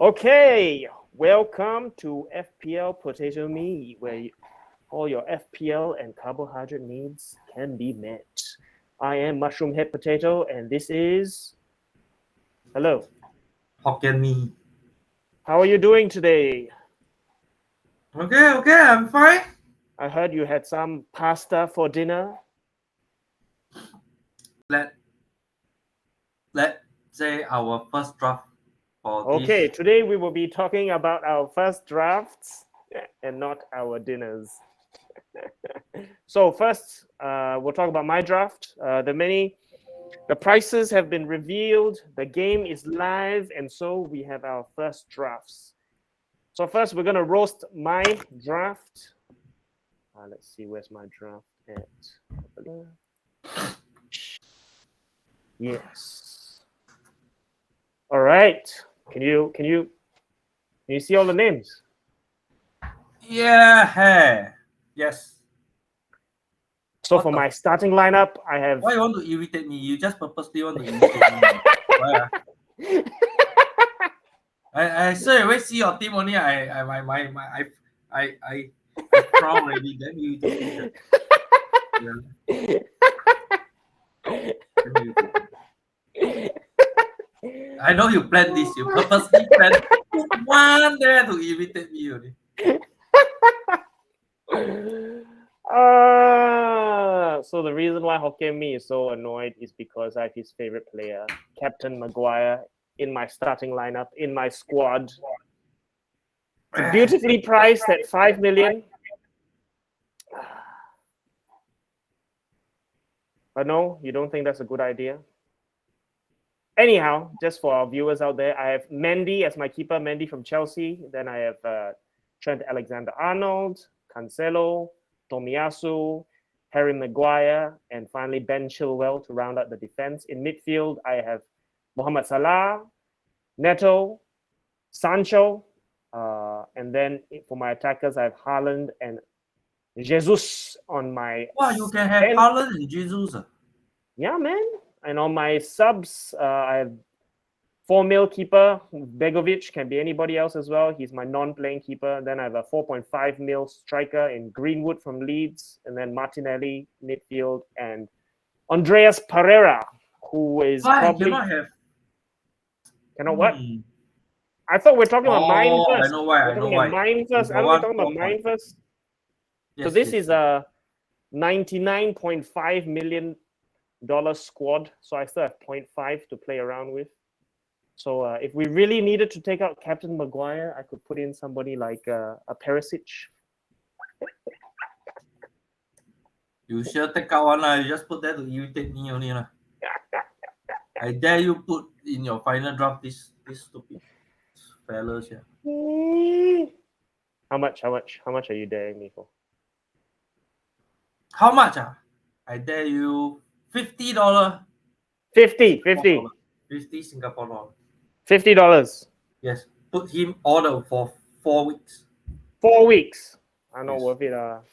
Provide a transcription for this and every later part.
Okay, welcome to FPL Potato Mee, where all your FPL and carbohydrate needs can be met. I am Mushroom Head Potato, and this is. Hello. Hokkien Mee. How are you doing today? Okay, I'm fine. I heard you had some pasta for dinner. Let let's say our first draft for Okay, this. today we will be talking about our first drafts and not our dinners. So first, we'll talk about my draft. The prices have been revealed. The game is live, and so we have our first drafts. So first, we're gonna roast my draft. Let's see, where's my draft at? Yes. All right. Can you see all the names? Yeah, hey. Yes. So What for the my starting lineup, I have. Why you want to irritate me? You just purposely want to irritate me. Why? I straight away see your team only. I frown already. Then you irritate me. Yeah, then you irritate me. I know you planned this. You purposely planned one there to irritate me only. So the reason why Hokkien Mee is so annoyed is because I have his favorite player, Captain Maguire, in my starting lineup, in my squad. It's beautifully priced at 5 million. But no, you don't think that's a good idea? Anyhow, just for our viewers out there, I have Mendy as my keeper, Mendy from Chelsea. Then I have Trent Alexander-Arnold, Cancelo, Tomiyasu, Harry Maguire, and finally Ben Chilwell to round out the defense. In midfield, I have Mohamed Salah, Neto, Sancho, and then for my attackers, I have Haaland and Jesus on my. Wow, you can have Haaland and Jesus. Yeah, man. And on my subs, I have 4 mil keeper. Begovic can be anybody else as well. He's my non-playing keeper. Then I have a 4.5 mil striker in Greenwood from Leeds, and then Martinelli midfield, and Andreas Pereira, who is Why probably cannot what? I thought we're talking about mine I first. know why. We're I know talking about why. mine first. Aren't we talking about mine first? Yes, So this is a $99.5 million squad. So I still have 0.5 to play around with. So if we really needed to take out Captain Maguire, I could put in somebody like a Perisic. You sure take out one lah. You just put that to irritate me only lah. I dare you put in your final draft this stupid fellas here. How much are you daring me for? How much? I dare you $50. 50 Singapore dollar. $50. Yes. Put him order for 4 weeks. 4 weeks. I'm not Yes. worth it.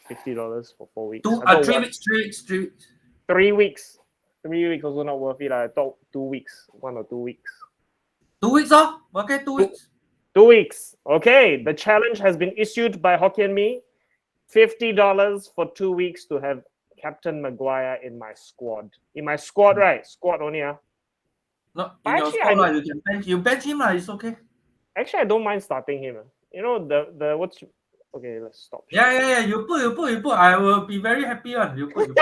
$50 for 4 weeks. 3 weeks. 3 weeks. 3 weeks also not worth it. I thought 2 weeks. 1 or 2 weeks. 2 weeks off? Okay, 2 weeks. 2 weeks. Okay, the challenge has been issued by Hokkien Mee. $50 for 2 weeks to have Captain Maguire in my squad. In my squad, right? Squad only. No, in Actually, your squad, you bench him, it's okay. Actually, I don't mind starting him. You know, the what's. Okay, let's stop. Yeah. You put. I will be very happy on. You put.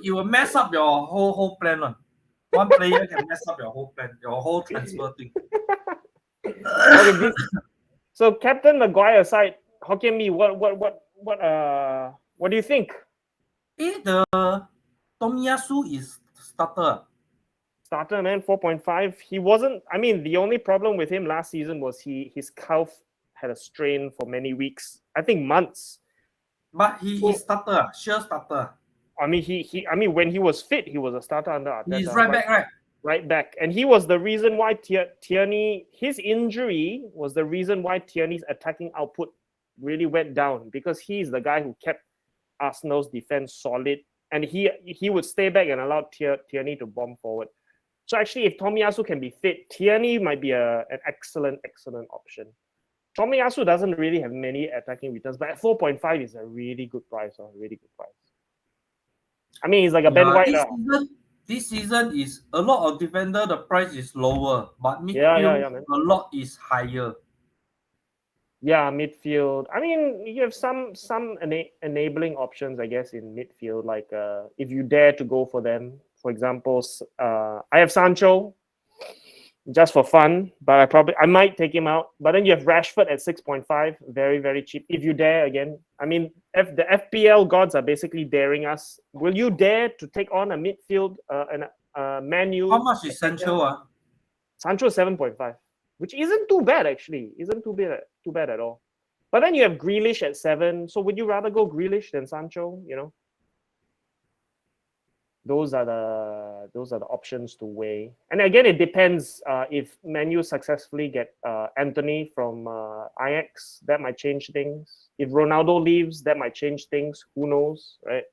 You will mess up your whole plan on. One player can mess up your whole plan, your whole transfer thing. Okay, so Captain Maguire aside, Hokkien Mee, what do you think? The Tomiyasu is starter. Starter, man, 4.5. He wasn't. I mean, the only problem with him last season was his calf had a strain for many weeks. I think months. But he is starter, sure starter. I mean, when he was fit, he was a starter under Arteta. He's right back, right? Right back, and he was the reason why Tierney. His injury was the reason why Tierney's attacking output really went down, because he's the guy who kept Arsenal's defense solid, and he would stay back and allow Tierney to bomb forward. So actually, if Tomiyasu can be fit, Tierney might be an excellent option. Tomiyasu doesn't really have many attacking returns, but at 4.5 is a really good price. Really good price. I mean, he's like a Ben White. This season is a lot of defender. The price is lower, but midfield a lot is higher. Yeah, midfield. I mean, you have some enabling options, I guess, in midfield. Like if you dare to go for them. For example, I have Sancho just for fun, but I might take him out. But then you have Rashford at 6.5, very cheap. If you dare again, I mean, the FPL gods are basically daring us. Will you dare to take on a midfield Man U? How much is Sancho? Sancho 7.5, which isn't too bad actually. Isn't too bad at all. But then you have Grealish at 7. So would you rather go Grealish than Sancho? You know, those are the options to weigh. And again, it depends. If Man U successfully get Anthony from Ajax, that might change things. If Ronaldo leaves, that might change things. Who knows, right?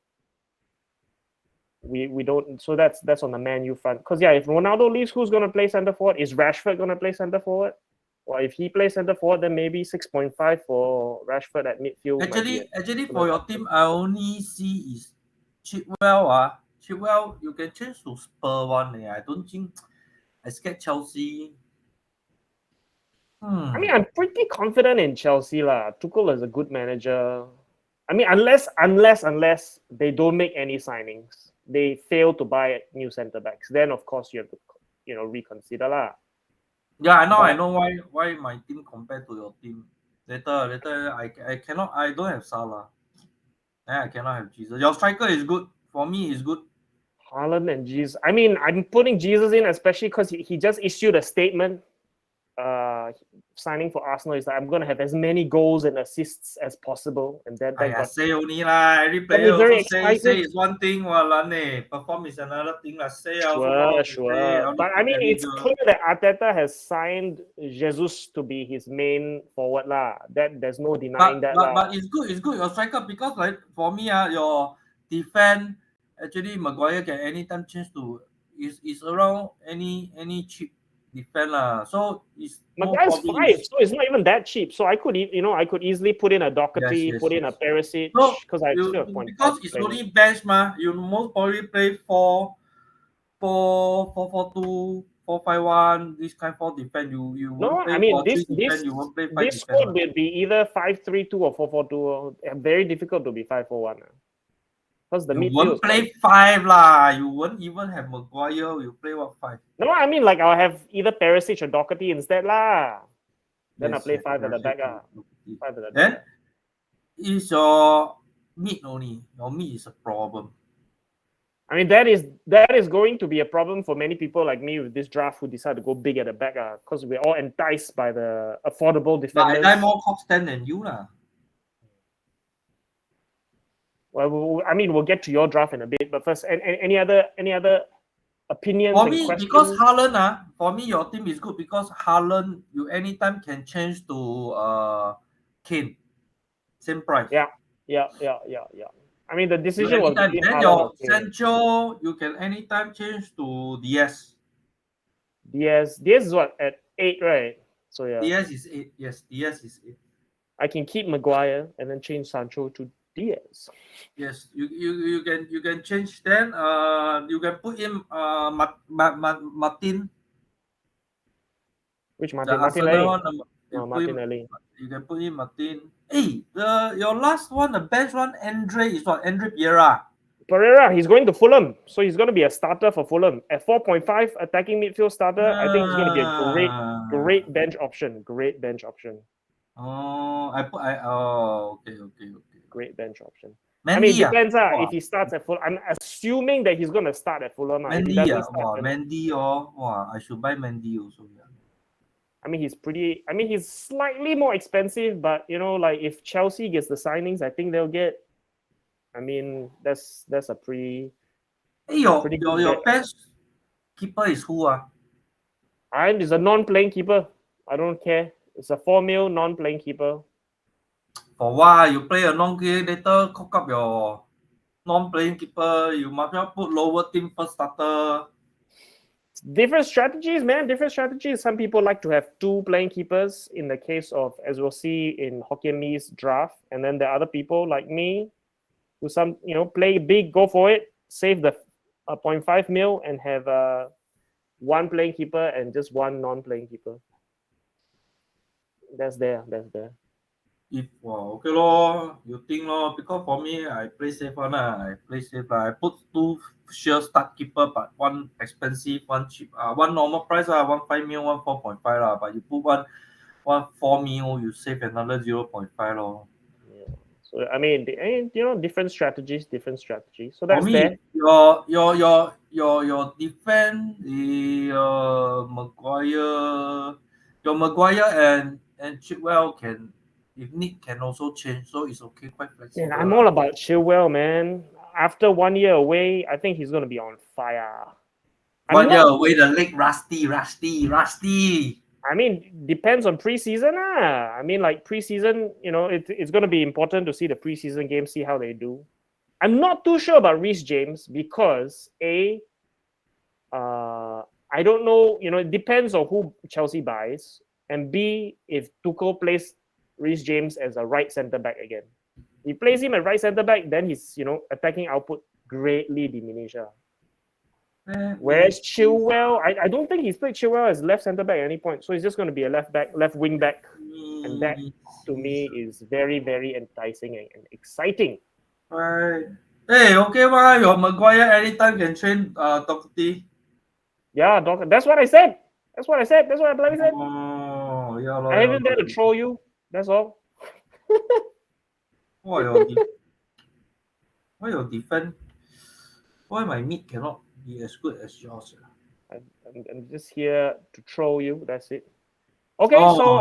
We don't. So that's on the Man U front. Because yeah, if Ronaldo leaves, who's going to play center forward? Is Rashford going to play center forward? Or if he plays center forward, then maybe 6.5 for Rashford at midfield. Actually, for your team, I only see is Chilwell. Chilwell, you can change to Spur one. I don't think I scared Chelsea. I mean, I'm pretty confident in Chelsea lah. Tuchel is a good manager. I mean, unless they don't make any signings, they fail to buy new centre backs, then of course you have to, reconsider lah. Yeah, I know why my team compared to your team. Later, I cannot. I don't have Salah. I cannot have Jesus. Your striker is good. For me, is good. Haaland and Jesus. I mean, I'm putting Jesus in, especially because he just issued a statement signing for Arsenal. Is that I'm going to have as many goals and assists as possible, and that got say only lah. Every player very also say is one thing, perform is another thing lah. Sure. But I mean, it's clear that Arteta has signed Jesus to be his main forward lah. That there's no denying that. But it's good. It's good your striker because like for me your defense actually Maguire can anytime change to is around any cheap defense lah. So it's Maguire's 5, so it's not even that cheap. So I could easily put in a Doherty, put in a Perisic because I still have because it's only bench ma. You most probably play 4-4-2, 4-5-1. This kind of defense you won't play 4-3 defense. You won't play 5 this squad will be either 5-3-2 or 4-4-2. Very difficult to be 5-4-1. Because the midfield won't play 5 lah. You won't even have Maguire. You play what 5? No, I mean like I'll have either Perisic or Doherty instead lah. Then I play 5 at the back lah. 5 at the back. Then is your mid only. Your mid is a problem. I mean that is going to be a problem for many people like me with this draft who decide to go big at the back because we're all enticed by the affordable defenders. But I more cost than you lah. Well, I mean, we'll get to your draft in a bit, but first, any other opinions? For me, because Haaland, for me, your team is good because Haaland, you anytime can change to Kane, same price. Yeah. I mean, the decision was between then your Sancho, you can anytime change to Diaz. Diaz is what at 8, right? So yeah. Diaz is 8. Yes, Diaz is 8. I can keep Maguire and then change Sancho to Diaz. Yes, you can change. Then you can put in Martin. Which Martin? Martinelli. Martinelli. You can put in Martin. Hey, your last one, the bench one, Andre is what? Andre Pereira, he's going to Fulham, so he's going to be a starter for Fulham at 4.5 attacking midfield starter. I think he's going to be a great bench option. Great bench option. Okay. Great bench option. Mendy, I mean, it depends if he starts at Fulham. I'm assuming that he's going to start at Fulham. Mendy, I should buy Mendy also. Yeah. I mean, he's slightly more expensive, but like if Chelsea gets the signings, I think they'll get. I mean, that's a pretty. Hey, your best keeper is who? And it's a non-playing keeper. I don't care. It's a 4 mil non-playing keeper. For why you play a non-playing later, cock up your non-playing keeper. You might well put lower team first starter. different strategies, man. Different strategies. Some people like to have two playing keepers in the case of, as we'll see in Hokkien Mee's draft. And then there are other people like me who play big, go for it, save the 0.5 mil and have one playing keeper and just one non-playing keeper. That's there. If okay lor, you think lor, because for me I play safe one I play safe lah. I put two sure start keeper, but one expensive, one cheap. One normal price 1.5 mil, 1 4.5 lah. But you put one 4 mil, you save another 0.5 lor. Yeah. So I mean, different strategies. So For that's me, there. your defense, Maguire, your Maguire and Chilwell can, if need, can also change, so it's okay, quite flexible. And I'm all about Chilwell, man. After 1 year away, I think he's gonna be on fire. 1 year away, the leg rusty. I mean, depends on preseason. I mean, like preseason, it's going to be important to see the preseason game, see how they do. I'm not too sure about Reece James because I don't know. It depends on who Chelsea buys, and B, if Tuchel plays Reece James as a right centre back again. If he plays him at right centre back, then his attacking output greatly diminishes. Whereas Chilwell, I don't think he's played Chilwell as left centre back at any point. So he's just going to be a left wing back. And that, to me, is very, very enticing and exciting. Right. Hey, okay, ma, your Maguire anytime can train Doherty. Yeah, Doc, that's what I said. That's what I bloody said. Oh, yeah, I haven't there to troll you. That's all. Why your defense? Why my mid cannot be as good as yours? I'm just here to troll you. That's it. Okay, so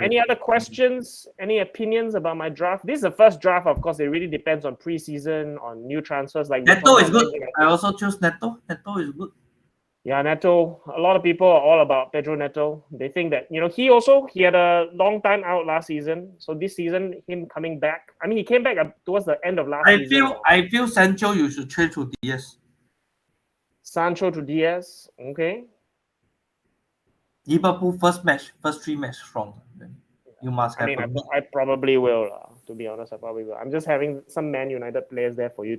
any other questions, any opinions about my draft? This is the first draft, of course. It really depends on preseason, on new transfers. Like Neto is good. I also choose Neto. Neto is good. Yeah, Neto. A lot of people are all about Pedro Neto. They think that he had a long time out last season. So this season, him coming back. I mean, he came back towards the end of last season. I feel Sancho you should change to DS. Sancho to DS. Okay. Liverpool first 3 match strong. You must have. I probably will. To be honest, I probably will. I'm just having some Man United players there for you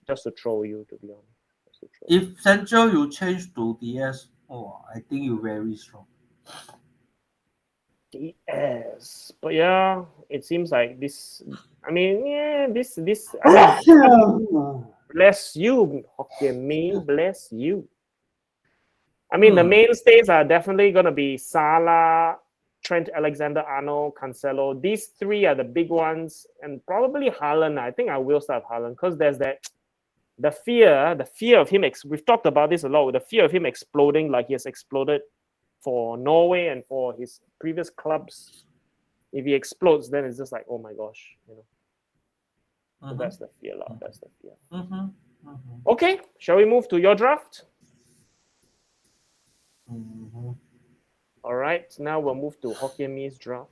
just to troll you. To be honest. If Sancho you change to DS, I think you very strong. DS, but yeah, it seems like this. I mean, yeah, this. Bless you, Hokkien Mee. Bless you. I mean, the mainstays are definitely going to be Salah, Trent Alexander-Arnold, Cancelo. These three are the big ones, and probably Haaland. I think I will start Haaland because there's the fear of him. We've talked about this a lot. The fear of him exploding like he has exploded for Norway and for his previous clubs. If he explodes, then it's just like, oh my gosh, So that's the fear, love. That's the fear. Okay, shall we move to your draft? All right, now we'll move to Hokkien Mee's draft.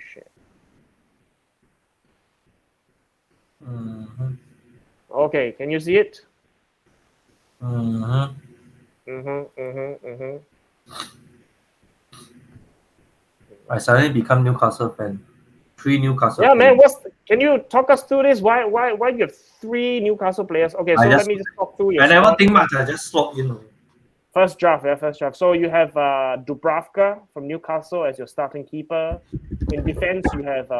Shit. Okay, can you see it? I suddenly become Newcastle fan. 3 Newcastle. Yeah, man. Can you talk us through this? Why you have 3 Newcastle players? Okay, so let me just talk through your. I never think much. I just slot in. First draft. So you have Dubravka from Newcastle as your starting keeper. In defense, you have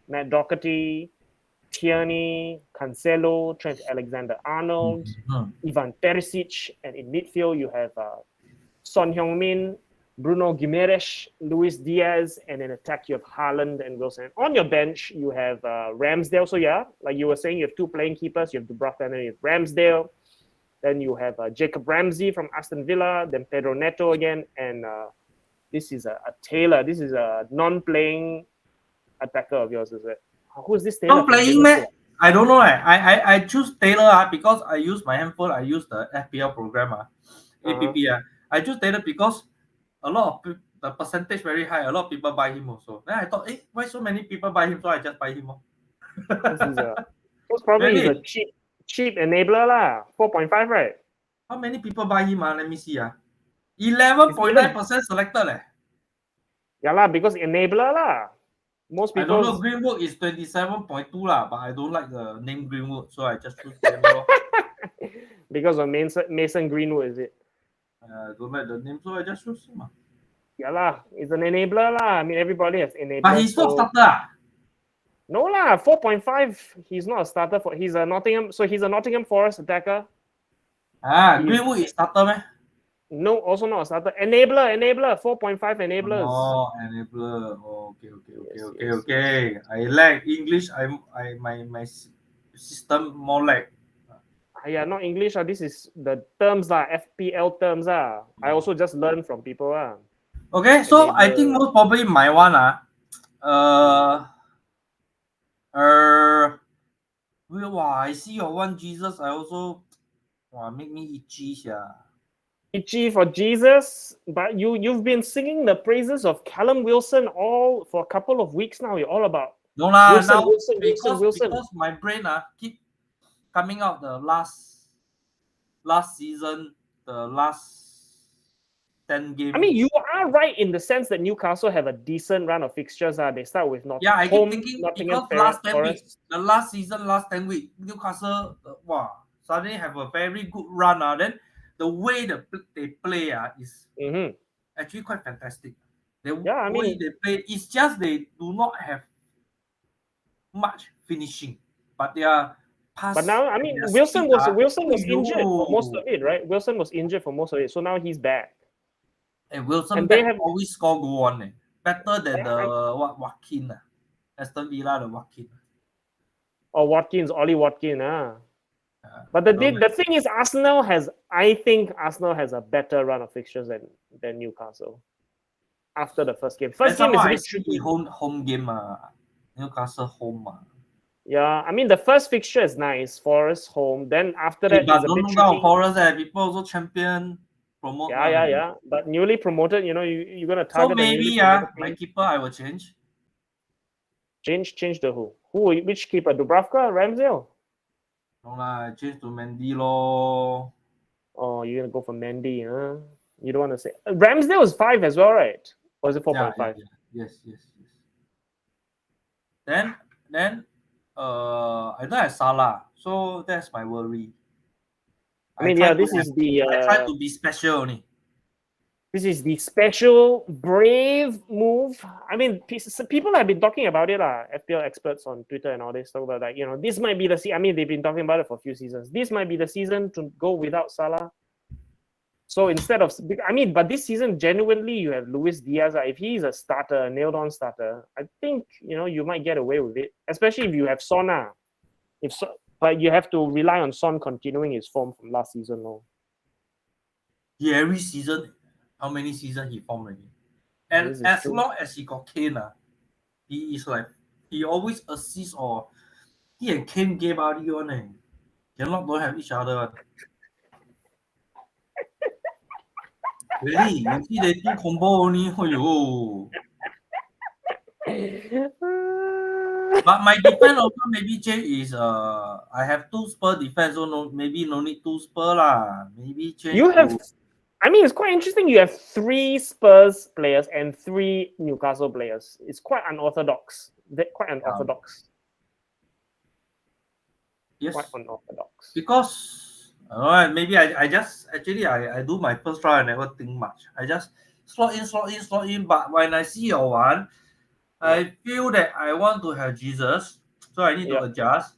Matt Doherty, Tierney, Cancelo, Trent Alexander-Arnold, Ivan Perisic, and in midfield you have Son Heung-min, Bruno Guimaraes, Luis Diaz, and in attack you have Haaland and Wilson. On your bench you have Ramsdale. So yeah, like you were saying, you have 2 playing keepers. You have Dubravka and then you have Ramsdale. Then you have Jacob Ramsey from Aston Villa. Then Pedro Neto again, and this is a Taylor. This is a non-playing attacker of yours, is it? Who's this Taylor? Non-playing, man. I don't know. I choose Taylor because I use my handphone. I use the FPL program, app. I choose Taylor because a lot of the percentage very high. A lot of people buy him also. Then I thought, why so many people buy him? So I just buy him. Most probably he's a Really? cheap enabler lah. 4.5, right? How many people buy him? Let me see. It's 11.9% selected. Yeah lah, because enabler lah. Most I don't people. know. Greenwood is 27.2 lah, but I don't like the name Greenwood, so I just choose Daniel. Because of Mason Greenwood, is it? I don't like the name, so I just choose him. Yeah lah, it's an enabler lah. I mean, everybody has enablers. But he's not starter. No lah, 4.5. He's not a starter for. He's a Nottingham Forest attacker. Greenwood is starter, man. No, also not a starter. Enabler, 4.5 enablers. Oh, enabler. Oh, okay. Yes. I like English. My system more like. Yeah, not English. This is the terms lah, FPL terms I also just learn from people Okay, so enabler. I think most probably my one I see your one Jesus. I also make me itchy, Itchy for Jesus, but you've been singing the praises of Callum Wilson all for a couple of weeks now. You're all about no lah. Wilson, Now Wilson. because my brain keep coming out the last season, the last 10 games. I mean, you are right in the sense that Newcastle have a decent run of fixtures. They start with Nottingham. I keep thinking because last 10 Forest. weeks, the last season, last 10 weeks, Newcastle suddenly have a very good run. Then the way they play is actually quite fantastic. The way they play, it's just they do not have much finishing, but they are pass. But now, I mean, Wilson was injured for most of it, right? Wilson was injured for most of it, so now he's back. And Wilson back always score goal on better than Watkins. Aston Villa, the Watkins. Or Ollie Watkins, But the thing is, I think Arsenal has a better run of fixtures than Newcastle. After the first game. First game is a bit tricky. Home game, Newcastle home. Yeah, I mean the first fixture is nice, Forest home. Then after that, but don't look down Forest. People also champion promote. Yeah. But newly promoted, you're gonna target. So maybe my keeper I will change. Change the who? Which keeper? Dubravka, Ramsdale? No lah, I change to Mendy lor. Oh, you're gonna go for Mendy, huh? You don't want to say Ramsdale is 5 as well, right? Or is it 4.5? Yes. Then I don't have Salah, so that's my worry. I mean, this is the. I try to be special only. This is the special, brave move. I mean, people have been talking about it, FPL experts on Twitter and all this talk about this might be the season. I mean, they've been talking about it for a few seasons. This might be the season to go without Salah. So instead of, but this season, genuinely, you have Luis Diaz. If he's a starter, a nailed-on starter, I think, you might get away with it, especially if you have Son. But you have to rely on Son continuing his form from last season. Yeah, every season, how many seasons he formed already? And as long as he got Kane, he is like, he always assists or he and Kane gave out on cannot don't have each other. Really? You see they do combo only. But my defense also maybe change is I have 2 Spurs defense, so maybe no need 2 Spurs lah. Maybe change. You have, it's quite interesting. You have 3 Spurs players and 3 Newcastle players. It's quite unorthodox. Yes. Quite unorthodox. Because maybe I just actually I do my first trial. I never think much. I just slot in. But when I see your one, I feel that I want to have Jesus, so I need to adjust.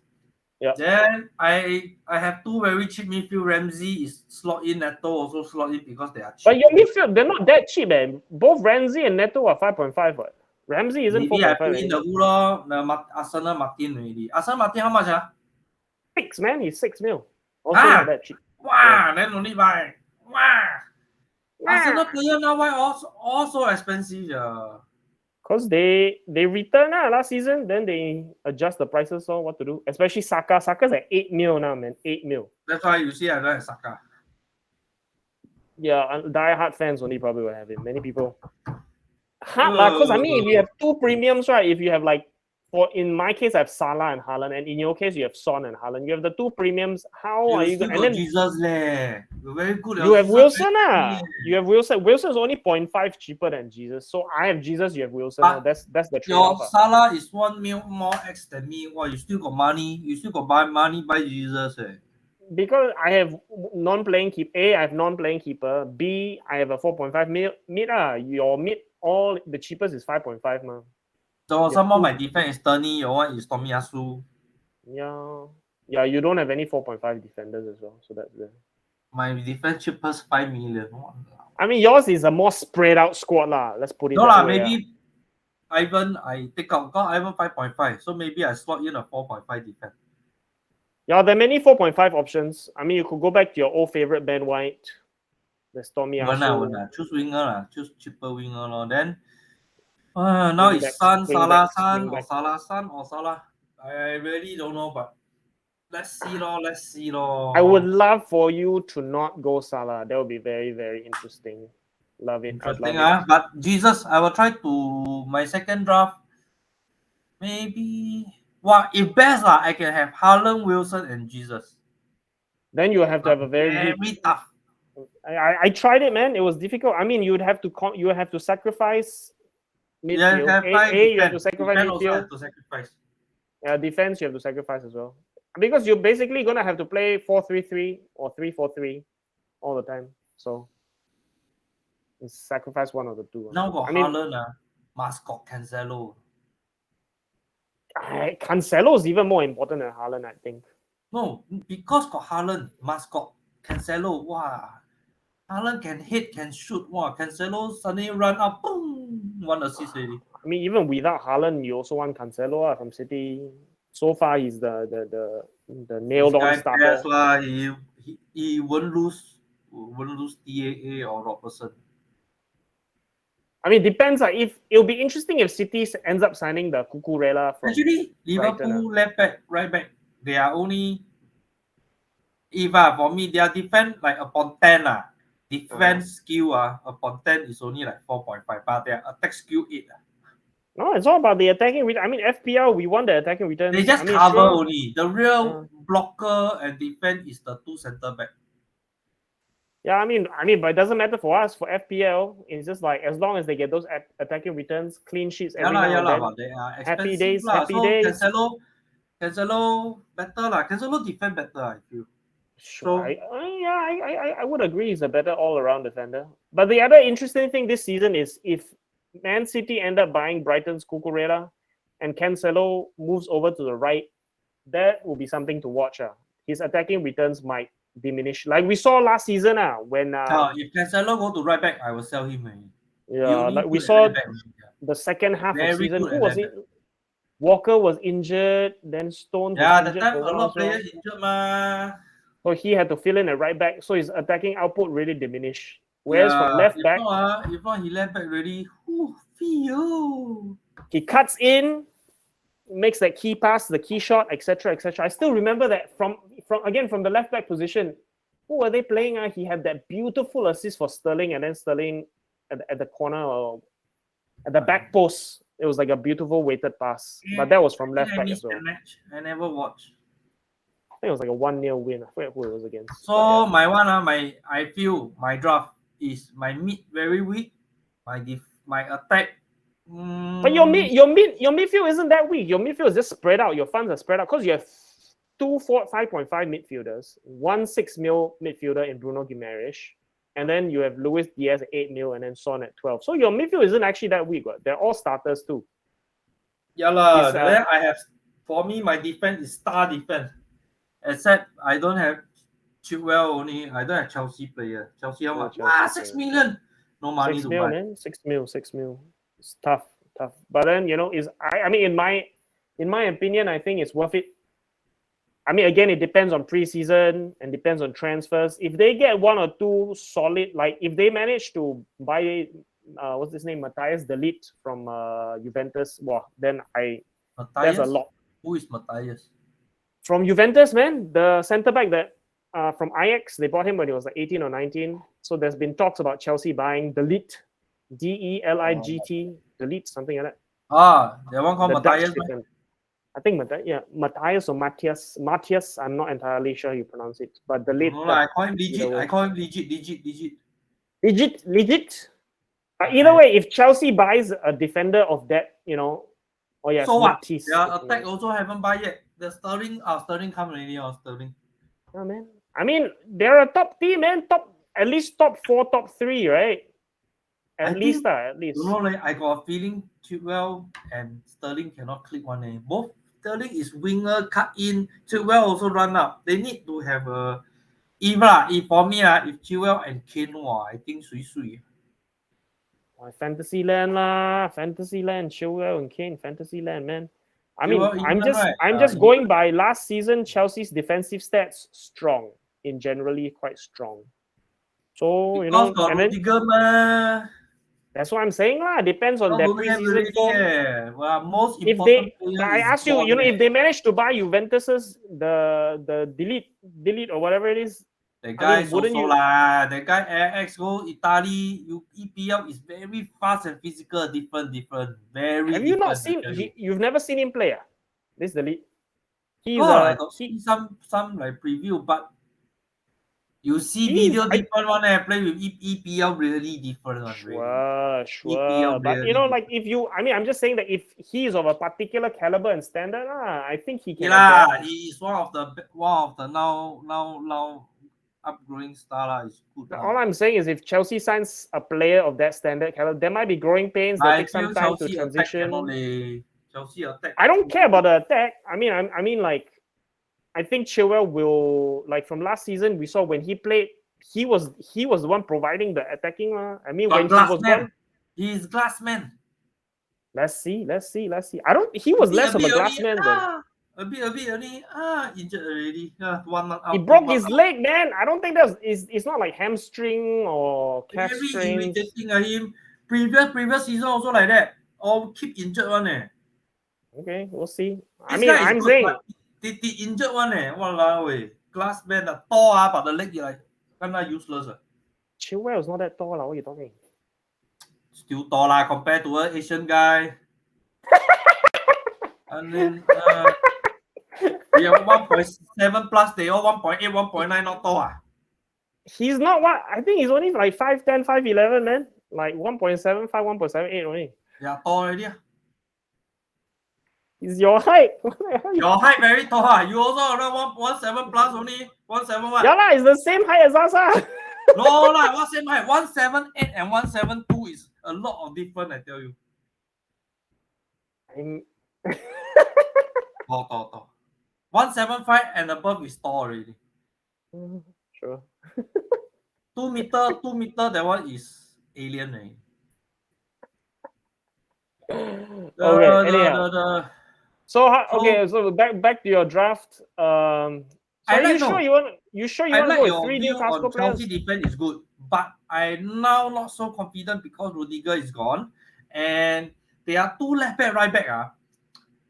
Then I have 2 very cheap midfield. Ramsey is slot in, Neto also slot in because they are cheap. But your midfield, they're not that cheap, man. Both Ramsey and Neto are 5.5. Ramsey isn't 4.5. Maybe I put in the Arsenal Martin already. Arsenal Martin how much? 6, man. He's 6 mil. Also not that cheap. Wow, then only buy. Wow. Arsenal player now why also expensive? Because they return last season, then they adjust the prices on what to do. Especially Saka. Saka's at 8 mil now, man. 8 mil. That's why you see I don't have Saka. Yeah, die-hard fans only probably will have it. Many people. Because if you have 2 premiums, right? If you have like in my case, I have Salah and Haaland, and in your case, you have Son and Haaland. You have the two premiums. How are You you still going? And got then Jesus leh. You're very good. you have Jesus Wilson, very ah. good, You have Wilson. Wilson is only 0.5 cheaper than Jesus. So I have Jesus. You have Wilson. But That's the your trade-off. Salah is 1 mil more X than me. Wow, you still got money. You still got buy money buy Jesus. Eh. Because I have non-playing keeper. A, I have non-playing keeper. B, I have a 4.5 mid. Your mid, all the cheapest is 5.5 ma. So Yeah, some more cool. my defense is Turney. Your one is Tomiyasu. Yeah. You don't have any 4.5 defenders as well. So that's the. My defense cheapest 5 million. I mean, yours is a more spread out squad lah. Let's put it No that lah, way. maybe Ivan I take out. Got Ivan 5.5. So maybe I slot in a 4.5 defense. Yeah, there are many 4.5 options. I mean, you could go back to your old favorite Ben White. There's Tomiyasu. Choose winger lah. Choose cheaper winger lor. Then now Wing it's backs, Salah, wing backs, wing or backs. Salah. I really don't know, but let's see lor. I would love for you to not go Salah. That would be very, very interesting. Love it. I'd Interesting, love it. But Jesus, I will try to my second draft. Maybe if best lah, I can have Haaland, Wilson, and Jesus. Then you have to have a very tough. I tried it, man. It was difficult. I mean, you would have to sacrifice midfield. You have to sacrifice Defense midfield. also have to sacrifice. Yeah, defense you have to sacrifice as well. Because you're basically gonna have to play 4-3-3 or 3-4-3 all the time. So sacrifice one of the two. Now got Haaland, mascot Cancelo. Cancelo is even more important than Haaland, I think. No, because got Haaland, mascot Cancelo. Wow, Haaland can hit, can shoot. Wow, Cancelo suddenly run up, boom, 1 assist already. I mean, even without Haaland, you also want Cancelo from City. So far, he's the nailed on starter. He won't lose TAA or Robertson. I mean, depends. If it'll be interesting if City ends up signing the Cucurella from Actually, Liverpool left back, right back, they are only. For me, their defense like upon 10 defense skill upon 10 is only like 4.5, but their attack skill 8 No, it's all about the attacking return. I mean, FPL, we want the attacking returns. They just cover only. The real blocker and defense is the 2 center back. Yeah, I mean, but it doesn't matter for us. For FPL, it's just like as long as they get those attacking returns, clean sheets every now and then. But they are happy days. Cancelo better lah. Cancelo defend better, I feel. Sure. I would agree he's a better all-around defender. But the other interesting thing this season is if Man City end up buying Brighton's Cucurella and Cancelo moves over to the right, that will be something to watch. His attacking returns might diminish, like we saw last season. When if Cancelo go to right back, I will sell him. Yeah, like we saw the second half of season. Who was it? Walker was injured, then Stones was injured. That time a lot of players injured ma. So he had to fill in at right back. So his attacking output really diminished. Whereas from left back, if not he left back really. He cuts in, makes that key pass, the key shot, etc., etc. I still remember that from the left back position. Who were they playing? He had that beautiful assist for Sterling, and then Sterling at the corner or at the back post. It was like a beautiful weighted pass, but that was from left back as well. I never watched. I think it was like a 1-0 win. I forget who it was against. So my one, I feel my draft is my mid very weak, my attack. But your midfield isn't that weak. Your midfield is just spread out. Your funds are spread out because you have 5.5 midfielders, 1.6 mil midfielder in Bruno Guimaraes, and then you have Luis Diaz at 8 mil, and then Son at 12. So your midfield isn't actually that weak. Right? They're all starters too. Yeah lah. Then I have, for me, my defense is star defense. Except I don't have Chilwell only. I don't have Chelsea player. Chelsea how much? 6 million. No money to buy. Man. 6 mil. It's tough. But then I mean in my opinion, I think it's worth it. I mean, again, it depends on preseason and depends on transfers. If they get 1 or 2 solid, like if they manage to buy what's his name, Matthias de Ligt from Juventus, then that's a lot. Who is Matthias? From Juventus, man, the centre back that from Ajax, they bought him when he was like 18 or 19. So there's been talks about Chelsea buying de Ligt, Delight, de Ligt, something like that. That one called Matthias. I think Matthias or Matthias. Matthias, I'm not entirely sure you pronounce it, but the late. No, I call him either legit. way. I call him legit. Legit. Okay. Either way, if Chelsea buys a defender of that, oh yes, So what? Matisse. Their attack also haven't buy yet. The Sterling come already. Sterling. Oh man, I mean they're a top team, man. At least top 4, top 3, right? At least. You know, like, I got a feeling Chilwell and Sterling cannot click one. Both Sterling is winger cut in. Chilwell also run up. They need to have a. If for me if Chilwell and Kane, I think sui. Fantasyland lah, Fantasyland, Chilwell and Kane, Fantasyland, man. I mean, Chilwell, I'm just going by last season. Chelsea's defensive stats strong, in generally quite strong. So because got Rudiger, man. That's what I'm saying lah. Depends on their preseason form. Well, most if important they, I ask you, if they manage to buy Juventus's the delete or whatever it is, the guy lah. The guy AX go Italy. EPL is very fast and physical. Different. Very. Have you not seen? You've never seen him play? This delete. I got see some like preview, but you see video different one. Play with EPL really different one. Sure. EPL but like if you, I'm just saying that if he is of a particular caliber and standard, I think he can. Yeah, he is one of the now upgrowing star is good. All I'm saying is if Chelsea signs a player of that standard caliber, there might be growing pains. That take some time to transition. Chelsea attack. I don't care about the attack. I mean like. I think Chilwell will, like from last season, we saw when he played, he was the one providing the attacking. When he was gone, he's glass man. Let's see. He was less of a glass man than a bit only. Injured already. 1 month out. He broke his leg, man. I don't think it's not like hamstring or calf strain. Very irritating him. Previous season also like that. All keep injured one. Okay, we'll see. I'm saying. The injured one walao glass man tall but the leg like kind of useless. Chilwell is not that tall what are you talking? Still tall compared to an Asian guy. And then we have 1.7 plus, they all 1.8, 1.9 not tall. He's not what I think he's only like 5'10", 5'11", man. Like 1.75, 1.78 only. Yeah, tall already. Is your height? Your height very tall. You also around 1.7 plus only. 1.71. Yeah lah, it's the same height as us. No lah, what same height? 1.78 and 1.72 is a lot of difference. I tell you. Tall. 1.75 and above is tall already. Sure. 2 meter. That one is alien. So back to your draft. You sure you want to go with 3 Newcastle players? Chelsea defense is good, but I'm now not so confident because Rudiger is gone, and there are 2 left back, right back.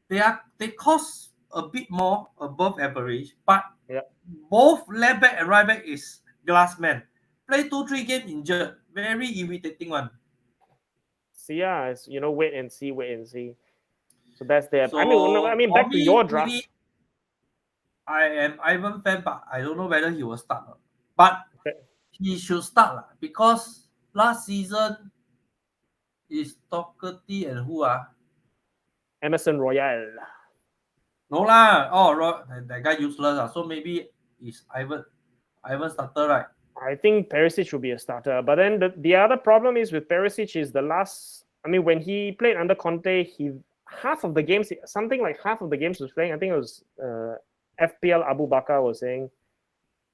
They cost a bit more above average, but both left back and right back is glass man. Play 2-3 games injured, very irritating one. See, it's, wait and see. So that's there. So, back to your draft. Really, I am Ivan fan, but I don't know whether he will start. But he should start because last season is Doherty and who Emerson Royal. No lah. Oh, that guy useless. So maybe it's Ivan starter, right? I think Perisic will be a starter. But then the other problem is with Perisic is when he played under Conte, half of the games was playing. I think it was FPL Abu Bakar was saying.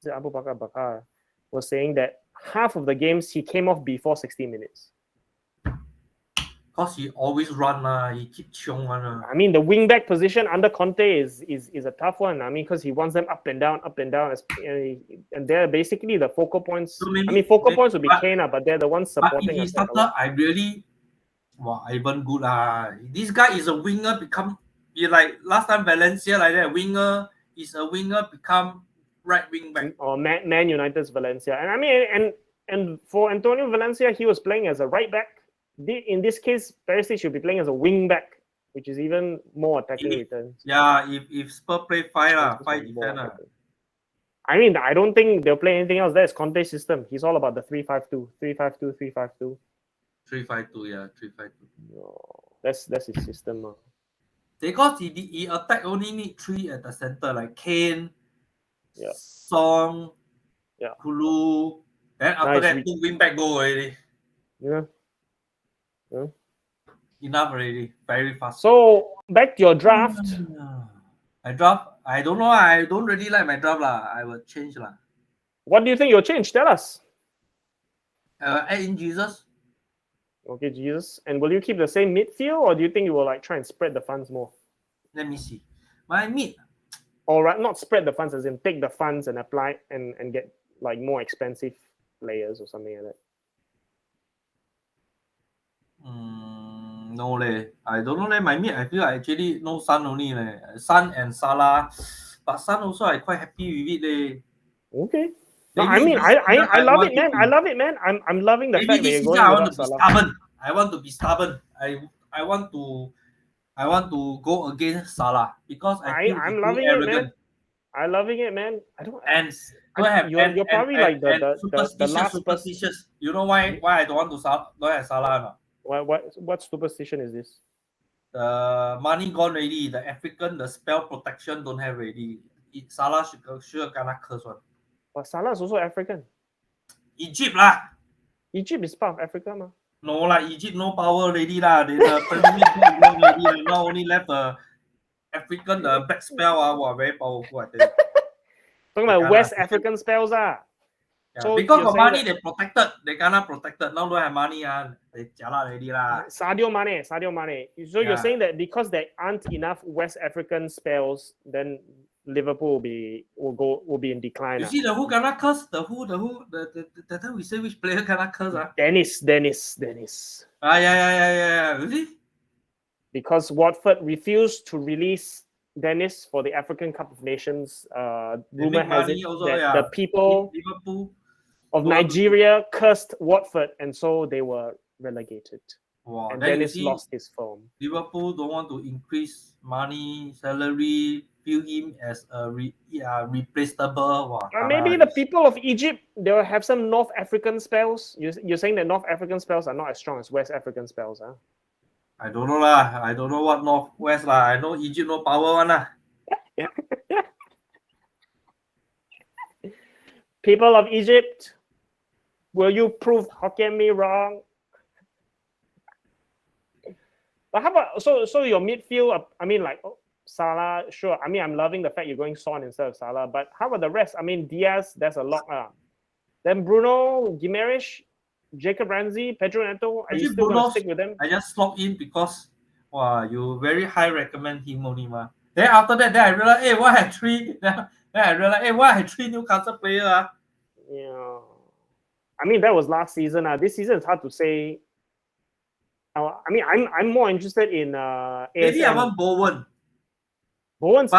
Is it Abu Bakar was saying that half of the games he came off before 60 minutes. Because he always run, he keep chiong one. The wing back position under Conte is a tough one. Because he wants them up and down, and they're basically the focal points. So focal points would be Kane, but they're the ones supporting. But if he started, I really, Ivan good This guy is a winger. Like last time Valencia like that. Winger is a winger become right wing back. Or Man United's Valencia, and for Antonio Valencia, he was playing as a right back. In this case, Perisic should be playing as a wing back. which is even more attacking returns. Yeah, if Spurs play 5 Chances 5 of more defend attacking. I mean, I don't think they'll play anything else. That's Conte's system. He's all about the 3-5-2, 3-5-2, 3-5-2. 3-5-2, yeah, 3-5-2. No, that's his system. Because he attack only need 3 at the center, like Kane, Yeah. Song, Yeah. Kulu. Then after Nice that, read. 2 wing back goal already. Yeah. Enough already. Very fast. So back to your draft. I don't know. I don't really like my draft lah. I will change lah. What do you think you'll change? Tell us. Add in Jesus. Okay, Jesus. And will you keep the same midfield, or do you think you will like try and spread the funds more? Let me see. My mid. All right, not spread the funds as in take the funds and apply and get like more expensive players or something like that. No leh. I don't know leh. My mid, I feel like actually no Sun only leh. Sun and Salah. But Sun also I quite happy with it leh. Okay. No, Maybe I mean, this season I love want it, man. to I love it, man. I'm loving the maybe fact that this you're season going I want without to be Salah. stubborn. I want to be stubborn. I want to go against Salah because I feel I'm he's too loving it, arrogant. man. I'm loving it, man. I don't. And You're probably like the last person. superstitious. You know why I don't want to don't have Salah? No? What superstition is this? The money gone already. The African, the spell protection don't have already. Salah sure gonna curse one. But Salah is also African. Egypt lah. Egypt is part of Africa, ma. No lah, Egypt no power already lah. They the Premier League won already. Now only left the African, the black spell wow, very powerful. I tell you. Talking about West African spells, Yeah, So because you're of saying money, that they protected. They cannot protected. Now don't have money, they jialat already lah. Sadio Mane. So you're Yeah. saying that because there aren't enough West African spells, then Liverpool will be in decline. You see the who cannot curse? The time we say which player cannot curse? Dennis. Yeah. You see? Because Watford refused to release Dennis for the African Cup of Nations. Rumor has it also, that the people Liverpool of Nigeria cursed Watford, and so they were relegated. Wow, and Dennis lost his form. Liverpool don't want to increase money, salary, view him as a replaceable. Wow, Maybe the people of Egypt, they will have some North African spells. You're saying that North African spells are not as strong as West African spells, huh? I don't know lah. I don't know what North West lah. I know Egypt no power one lah. People of Egypt, will you prove Hokkien Mee wrong? But how about so your midfield? I mean, like Salah, sure. I mean, I'm loving the fact you're going Son instead of Salah. But how about the rest? I mean, Diaz, that's a lock. Then Bruno, Guimaraes, Jacob Ramsey, Pedro Neto. Are you still going to stick with them? I just slot in because you very high recommend him only ma. Then after that, then I realized, hey, why I had three? Then I realized, hey, why I had 3 Newcastle players? Yeah. I mean, that was last season. This season it's hard to say. I mean, I'm more interested in Maybe I ASM. want Bowen. Bowen's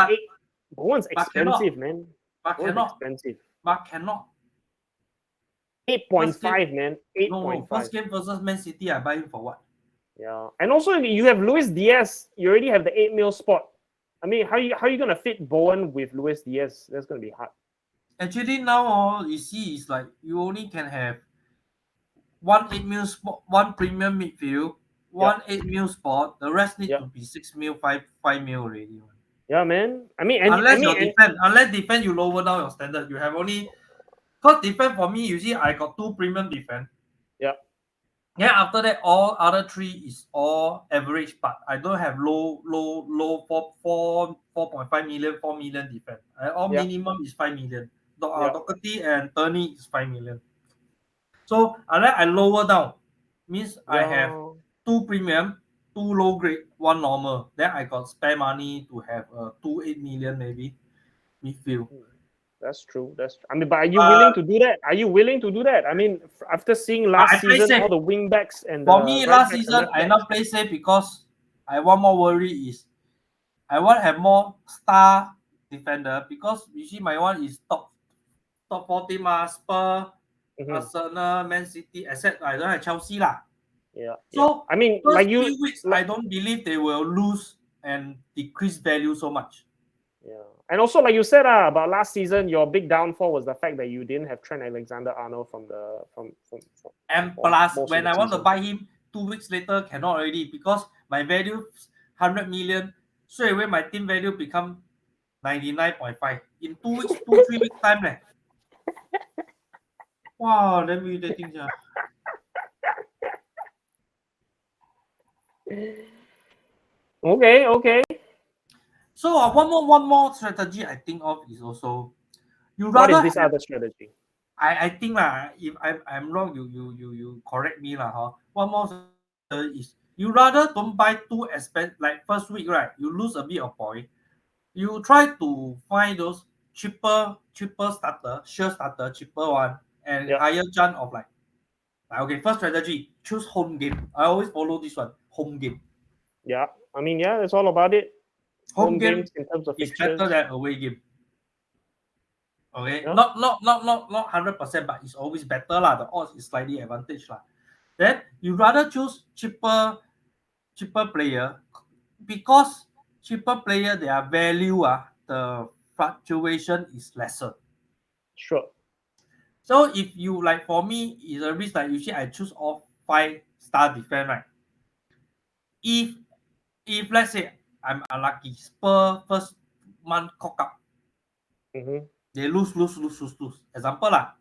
expensive, man. But cannot. Expensive. But cannot. 8.5, man. 8.5. No, first game versus Man City, I buy him for what? Yeah, and also you have Luis Diaz. You already have the 8 mil spot. I mean, how you gonna fit Bowen with Luis Diaz? That's gonna be hard. Actually, now you see, it's like you only can have 1 8 mil spot, 1 premium midfield, 1 8 mil spot. The rest need to be 6 mil, 5 mil already. Yeah, man. I mean, unless defend, you lower down your standard. You have only because defense for me, you see, I got 2 premium defense. Yeah. Then after that, all other 3 is all average, but I don't have low 4.5 million, 4 million defense. All minimum is 5 million. Doherty and Turney is 5 million. So unless I lower down, means I have 2 premium, 2 low grade, 1 normal. Then I got spare money to have 2 8 million maybe midfield. That's true. I mean, but are you willing to do that? I mean, after seeing last season all the wing backs and for me last season I not play safe because I want more worry is I want to have more star defender because you see my one is top 4 team Spurs, Arsenal, Man City, except I don't have Chelsea lah. Yeah. So I mean, first like few you, weeks, I don't believe they will lose and decrease value so much. yeah. And also, like you said about last season, your big downfall was the fact that you didn't have Trent Alexander-Arnold And for plus, most of when the I want to season. buy him 2 weeks later, cannot already because my value 100 million. Straight away, my team value become 99.5 in 2 weeks, 3 weeks time. Wow, then we dating. Okay. So one more strategy I think of is also you What is rather this have other strategy? I think lah, if I'm wrong, you correct me lah, huh? One more is you rather don't buy too expensive. Like first week, right? You lose a bit of point. You try to find those cheaper starter, sure starter, cheaper one, and Yeah. higher chance of like okay. First strategy, choose home game. I always follow this one, home game. Yeah. I mean, yeah, it's all about it. Home Home game games in terms of is better fixtures. than away game. Okay, Yeah. not 100%, but it's always better lah. The odds is slightly advantage lah. Then you rather choose cheaper player because cheaper player their value the fluctuation is lesser. Sure. So if you like for me is a risk like usually I choose all 5-star defense, right? If if let's say I'm unlucky, Spur first month cock up, Mm-hmm. they lose. Example lah.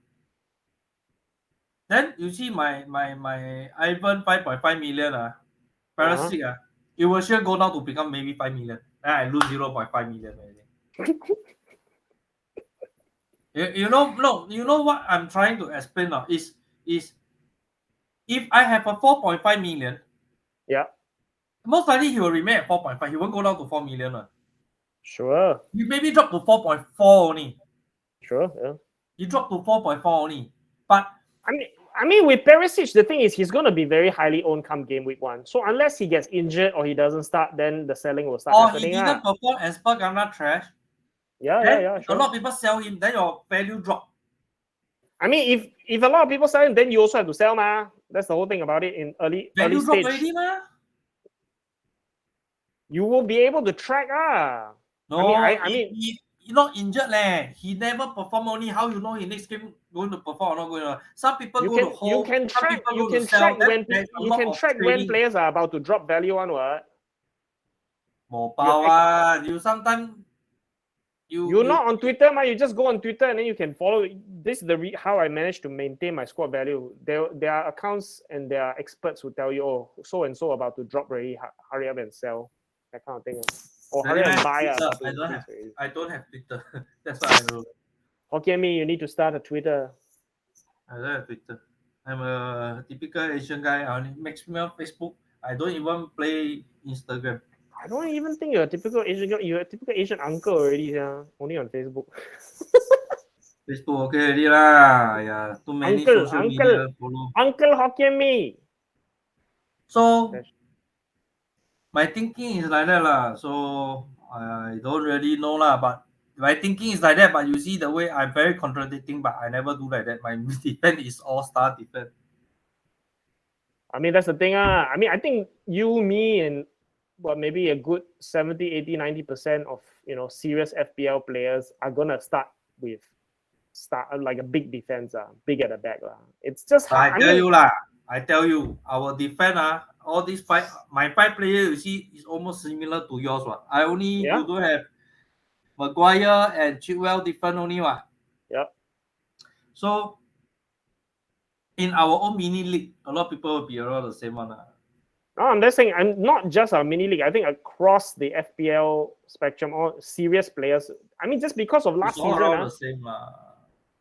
Then you see my Ivan 5.5 million Uh-huh. parasitic it will sure go down to become maybe 5 million. Then I lose 0.5 million already. You know, no, you know what I'm trying to explain now is if I have a 4.5 million, Yeah. most likely he will remain at 4.5. He won't go down to 4 million. Sure. He maybe drop to 4.4 only. Sure. Yeah. He dropped to 4.4 only. But I mean, with Perisic, the thing is he's going to be very highly owned come game week 1. So unless he gets injured or he doesn't start, then the selling will start or he happening. didn't perform as per Ghana trash, then Yeah. a lot Sure. of people sell him, then your value drop. I mean, if a lot of people sell him, then you also have to sell, ma. That's the whole thing about it in early Value drop stage. already, ma. You will be able to track. No, I mean, he not injured leh. He never perform only. How you know he next game going to perform or not going to? Some people you go to can you hold, can some track people you go to can track sell. Then when there's a you lot can of track when trading. players are about to drop value on what. Mobile you sometimes You're not on Twitter, man. You just go on Twitter and then you can follow. This is how I managed to maintain my squad value. There are accounts and there are experts who tell you, oh, so and so about to drop already. Hurry up and sell, that kind of thing. Or hurry really up and man. buy. Twitter, About to increase already. I don't have Twitter. That's why I know. Hokkien Mee, you need to start a Twitter. I don't have Twitter. I'm a typical Asian guy. I only maximum Facebook. I don't even play Instagram. I don't even think you're a typical Asian girl. You're a typical Asian uncle already, yeah. Only on Facebook. Facebook okay already lah. Yeah, too many social media follow. Uncle Hokkien Mee. So my thinking is like that lah. So I don't really know lah. But my thinking is like that. But you see the way I'm very contradicting. But I never do like that. My defense is all star defense. I mean, that's the thing. I mean, I think you, me, and maybe a good 70, 80, 90% of serious FPL players are gonna start like a big defense, big at the back. It's just But hard. I tell you lah. I tell you, our defense all these my 5 players you see is almost similar to yours. What I only yeah, you don't have Maguire and Chilwell different only what. yeah. So in our own mini league, a lot of people will be around the same one. No, I'm just saying, I'm not just our mini league. I think across the FPL spectrum, all serious players. I mean, just because of It's all around the same.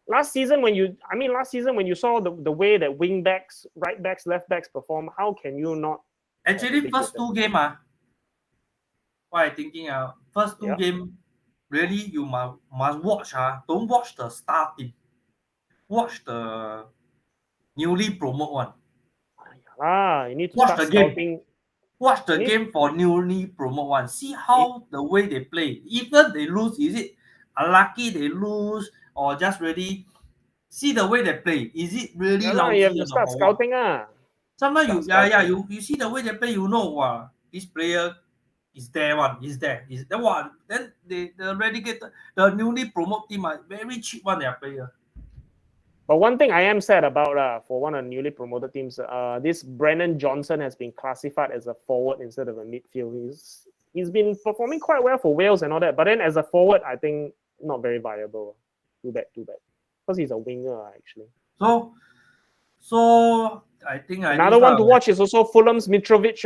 last season when you saw the way that wing backs, right backs, left backs perform, how can you not? Actually, first two game what I thinking first two Yeah. game really you must watch don't watch the star team, watch the newly promote one. You need to Watch start the game. scouting. Watch the game for newly promote one. See how the way they play. Even they lose, is it unlucky they lose or just really see the way they play? Is it really You lousy have to or start what? scouting. Sometimes you see the way they play, you know, wow, this player is there one, is there, is that one. Then the relegated, the newly promoted team are very cheap one, their player. But one thing I am sad about for one of the newly promoted teams, this Brennan Johnson has been classified as a forward instead of a midfield. He's been performing quite well for Wales and all that, but then as a forward, I think not very viable. Too bad. Because he's a winger actually. So I think another one to watch is also Fulham's Mitrovic.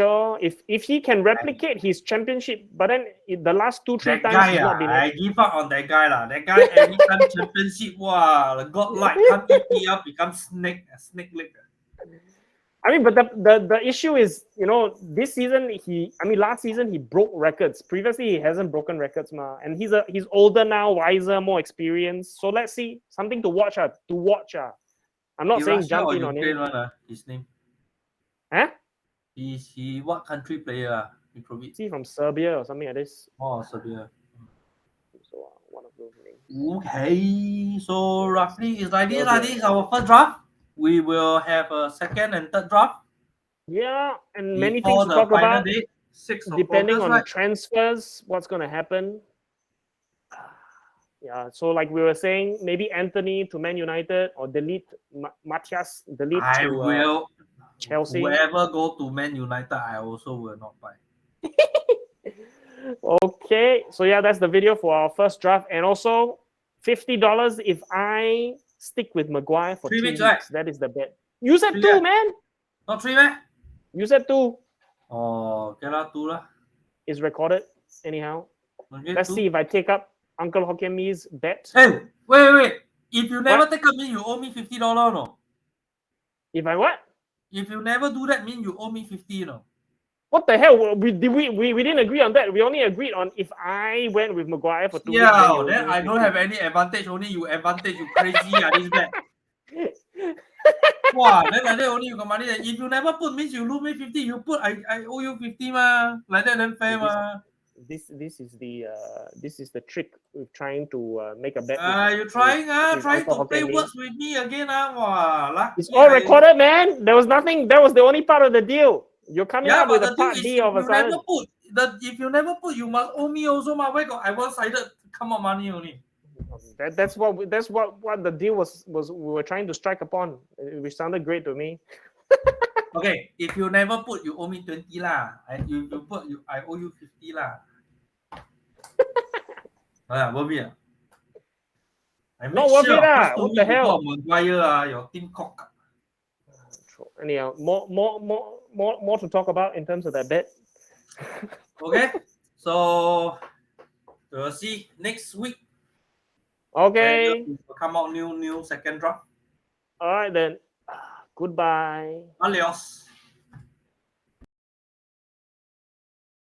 If he can replicate his championship, but then the last 2-3 times guy, he's not been. I give up on that guy lah. That guy anytime championship, wow, godlike, come EPL become snake leg. I mean, but the issue is, this season last season he broke records. Previously he hasn't broken records, and he's older now, wiser, more experienced. So let's see, something to watch. I'm not saying jump in on him. His name? Huh? He what country player? Is he from Serbia or something like this? Oh, Serbia. So one of those names. Okay, so roughly it's like this. This is our first draft. We will have a second and third draft. Yeah, and many things to talk about. Date, depending August, on the transfers, what's going to happen. Yeah, so like we were saying, maybe Anthony to Man United or Matthias to Chelsea. Whoever go to Man United, I also will not buy. Okay, so yeah, that's the video for our first draft, and also $50 if I stick with Maguire for 2 weeks. Right? That is the bet. You said 2, man. Not 3, man. You said 2. Oh, okay lah, 2 lah. It's recorded anyhow. Okay, Let's see if I take up Uncle Hokkien Mee's bet. Hey, wait. If you never take up, mean you owe me $50, no? If I what? If you never do that, mean you owe me 50, no? What the hell? We didn't agree on that. We only agreed on if I went with Maguire for 2 weeks. Yeah, then I don't have any advantage. Only you advantage. You crazy. This bet. Wow, then like that only you got money. If you never put, means you lose me 50. You put, I owe you 50 ma. Like that then fair ma. This is the trick with trying to make a bet. You trying to play words with me again Wow, it's all recorded, man. There was nothing. That was the only part of the deal. You're coming up with a part B of a sudden. If you never put, you must owe me also ma. Where got I one-sided come on money only. That's what the deal was. We were trying to strike upon, which sounded great to me. Okay, if you never put, you owe me 20 lah. You put, I owe you 50 lah. Worth it. Not worth it lah. What the hell? Maguire, your team cock. Anyhow, more to talk about in terms of that bet. Okay, so we'll see next week. Okay. Will come out new second draft. All right then. Goodbye. Adios.